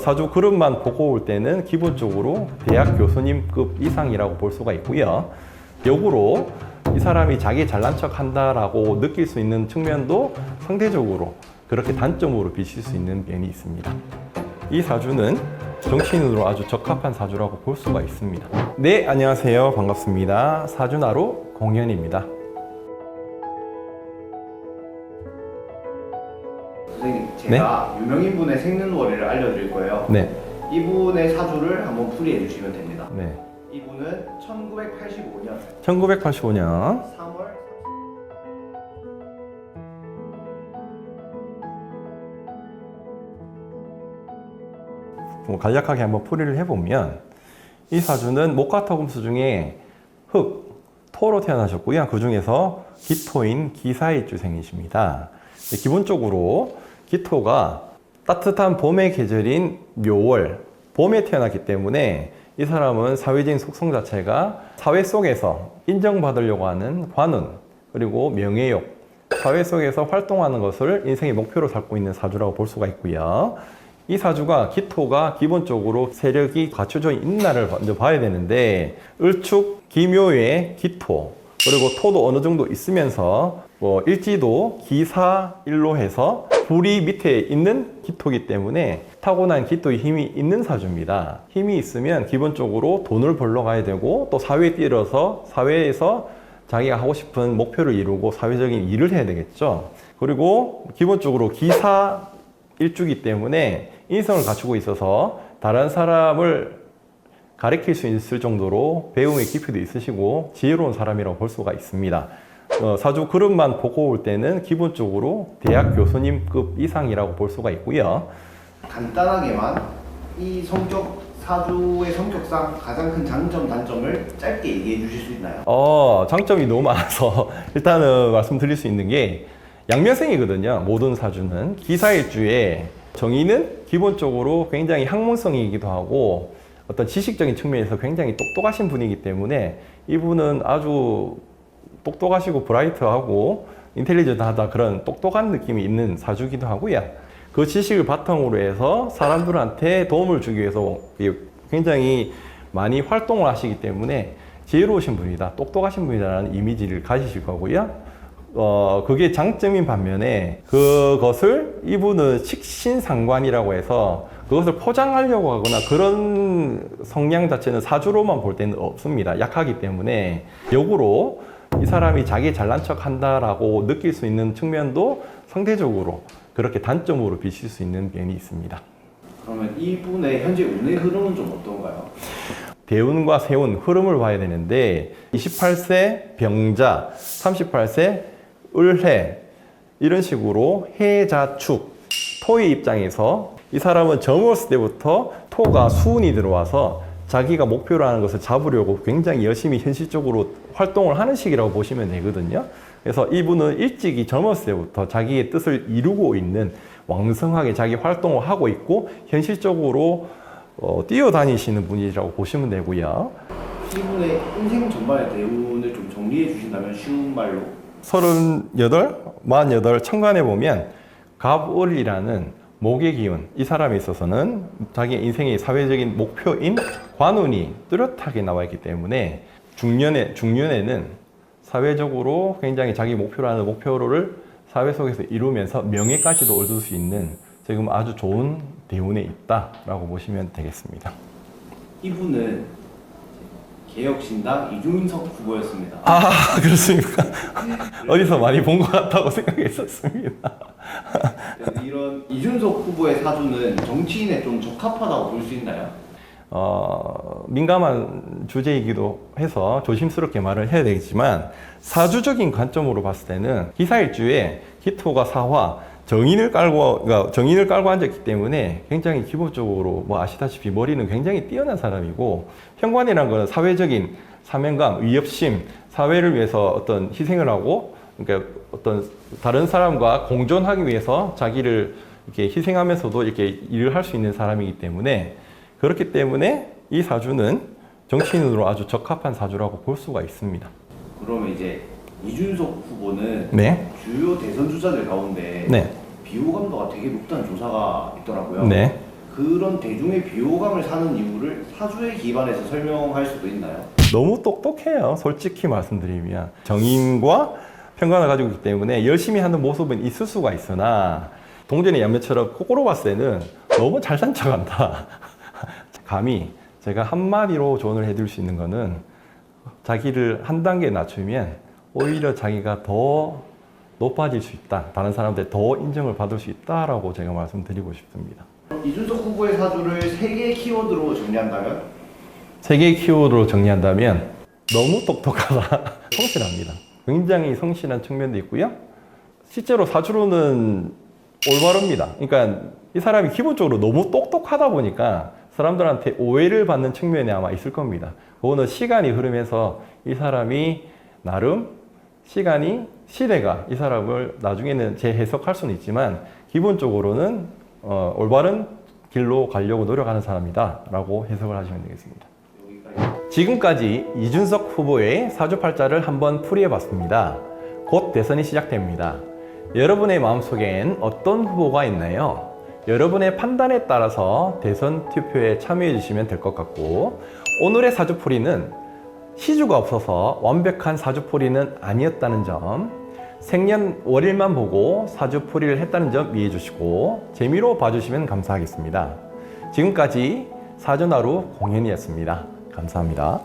사주 그룹만 보고 올 때는 기본적으로 대학 교수님급 이상이라고 볼 수가 있고요. 역으로 이 사람이 자기 잘난 척 한다라고 느낄 수 있는 측면도 상대적으로 그렇게 단점으로 비칠 수 있는 면이 있습니다. 이 사주는 정치인으로 아주 적합한 사주라고 볼 수가 있습니다. 네, 안녕하세요. 반갑습니다. 사주나루 공현입니다. 선생님, 제가 유명인분의 생년월일을 알려드릴 거예요. 네. 이분의 사주를 한번 풀이해 주시면 됩니다. 네. 이분은 1985년 1985년 3월 간략하게 한번 풀이를 해보면 이 사주는 목화토금수 중에 흑, 토로 태어나셨고요. 그 중에서 기토인 기사일주생이십니다. 기본적으로 기토가 따뜻한 봄의 계절인 묘월, 봄에 태어났기 때문에 이 사람은 사회적인 속성 자체가 사회 속에서 인정받으려고 하는 관운, 그리고 명예욕, 사회 속에서 활동하는 것을 인생의 목표로 삼고 있는 사주라고 볼 수가 있고요. 이 사주가 기토가 기본적으로 세력이 갖춰져 있나를 먼저 봐야 되는데 을축, 기묘의 기토, 그리고 토도 어느 정도 있으면서 일지도 기사일로 해서 불이 밑에 있는 기토이기 때문에 타고난 기토의 힘이 있는 사주입니다. 힘이 있으면 기본적으로 돈을 벌러 가야 되고 또 사회에 뛰어서 사회에서 자기가 하고 싶은 목표를 이루고 사회적인 일을 해야 되겠죠. 그리고 기본적으로 기사일주이기 때문에 인성을 갖추고 있어서 다른 사람을 가르칠 수 있을 정도로 배움의 깊이도 있으시고 지혜로운 사람이라고 볼 수가 있습니다. 사주 그룹만 보고 올 때는 기본적으로 대학 교수님급 이상이라고 볼 수가 있고요. 간단하게만 이 사주의 성격상 가장 큰 장점, 단점을 짧게 얘기해 주실 수 있나요? 장점이 너무 많아서 일단은 말씀드릴 수 있는 게 양면성이거든요. 모든 사주는 기사일주에 정인은 기본적으로 굉장히 학문성이기도 하고 어떤 지식적인 측면에서 굉장히 똑똑하신 분이기 때문에 이분은 아주 똑똑하시고 브라이트하고 인텔리전트하다 그런 똑똑한 느낌이 있는 사주기도 하고요. 그 지식을 바탕으로 해서 사람들한테 도움을 주기 위해서 굉장히 많이 활동을 하시기 때문에 지혜로우신 분이다, 똑똑하신 분이라는 이미지를 가지실 거고요. 그게 장점인 반면에 그것을 이분은 식신상관이라고 해서 그것을 포장하려고 하거나 그런 성향 자체는 사주로만 볼 때는 없습니다. 약하기 때문에 역으로 이 사람이 자기 잘난 척 한다라고 느낄 수 있는 측면도 상대적으로 그렇게 단점으로 비칠 수 있는 면이 있습니다. 그러면 이분의 현재 운의 흐름은 좀 어떤가요? 대운과 세운 흐름을 봐야 되는데 28세 병자, 38세 을해 이런 식으로 해자축, 토의 입장에서 이 사람은 젊었을 때부터 토가 수운이 들어와서 자기가 목표로 하는 것을 잡으려고 굉장히 열심히 현실적으로 활동을 하는 시기라고 보시면 되거든요. 그래서 이분은 일찍이 젊었을 때부터 자기의 뜻을 이루고 있는 왕성하게 자기 활동을 하고 있고 현실적으로 뛰어다니시는 분이라고 보시면 되고요. 이분의 인생 전반의 대운을 좀 정리해 주신다면 쉬운 말로 38, 48 천간에 보면 갑을이라는 목의 기운, 이 사람에 있어서는 자기 인생의 사회적인 목표인 관운이 뚜렷하게 나와 있기 때문에 중년에는 사회적으로 굉장히 자기 목표로 하는 목표를 사회 속에서 이루면서 명예까지도 얻을 수 있는 지금 아주 좋은 대운에 있다라고 보시면 되겠습니다. 이분은 개혁신당 이준석 후보였습니다. 그렇습니까? 어디서 많이 본 것 같다고 생각했었습니다. 이런 이준석 후보의 사주는 정치인에 좀 적합하다고 볼 수 있나요? 민감한 주제이기도 해서 조심스럽게 말을 해야 되겠지만 사주적인 관점으로 봤을 때는 기사일주에 기토가 사화, 정인을 깔고 앉았기 때문에 굉장히 기본적으로 아시다시피 머리는 굉장히 뛰어난 사람이고 현관이라는 것은 사회적인 사명감, 위협심, 사회를 위해서 어떤 희생을 하고 그러니까 어떤 다른 사람과 공존하기 위해서 자기를 이렇게 희생하면서도 이렇게 일을 할 수 있는 사람이기 때문에 그렇기 때문에 이 사주는 정치인으로 아주 적합한 사주라고 볼 수가 있습니다. 그러면 이제 이준석 후보는 네. 주요 대선 주자들 가운데 네. 비호감도가 되게 높다는 조사가 있더라고요. 네. 그런 대중의 비호감을 사는 이유를 사주에 기반해서 설명할 수도 있나요? 너무 똑똑해요. 솔직히 말씀드리면 정인과 편관을 가지고 있기 때문에 열심히 하는 모습은 있을 수가 있으나 동전의 양면처럼 거꾸로 봤을 때는 너무 잘 산 척한다. 감히 제가 한마디로 조언을 해드릴 수 있는 거는 자기를 한 단계 낮추면 오히려 자기가 더 높아질 수 있다. 다른 사람들 더 인정을 받을 수 있다라고 제가 말씀드리고 싶습니다. 이준석 후보의 사주를 3개의 키워드로 정리한다면? 3개의 키워드로 정리한다면 너무 똑똑하다. 성실합니다. 굉장히 성실한 측면도 있고요. 실제로 사주로는 올바릅니다. 그러니까 이 사람이 기본적으로 너무 똑똑하다 보니까 사람들한테 오해를 받는 측면이 아마 있을 겁니다. 그거는 시간이 흐르면서 이 사람이 나름 시대가 이 사람을 나중에는 재해석할 수는 있지만 기본적으로는 올바른 길로 가려고 노력하는 사람이다 라고 해석을 하시면 되겠습니다. 지금까지 이준석 후보의 사주팔자를 한번 풀이해봤습니다. 곧 대선이 시작됩니다. 여러분의 마음속엔 어떤 후보가 있나요? 여러분의 판단에 따라서 대선 투표에 참여해 주시면 될 것 같고, 오늘의 사주풀이는 시주가 없어서 완벽한 사주풀이는 아니었다는 점, 생년월일만 보고 사주풀이를 했다는 점 이해해 주시고 재미로 봐주시면 감사하겠습니다. 지금까지 사주나루 공연이었습니다. 감사합니다.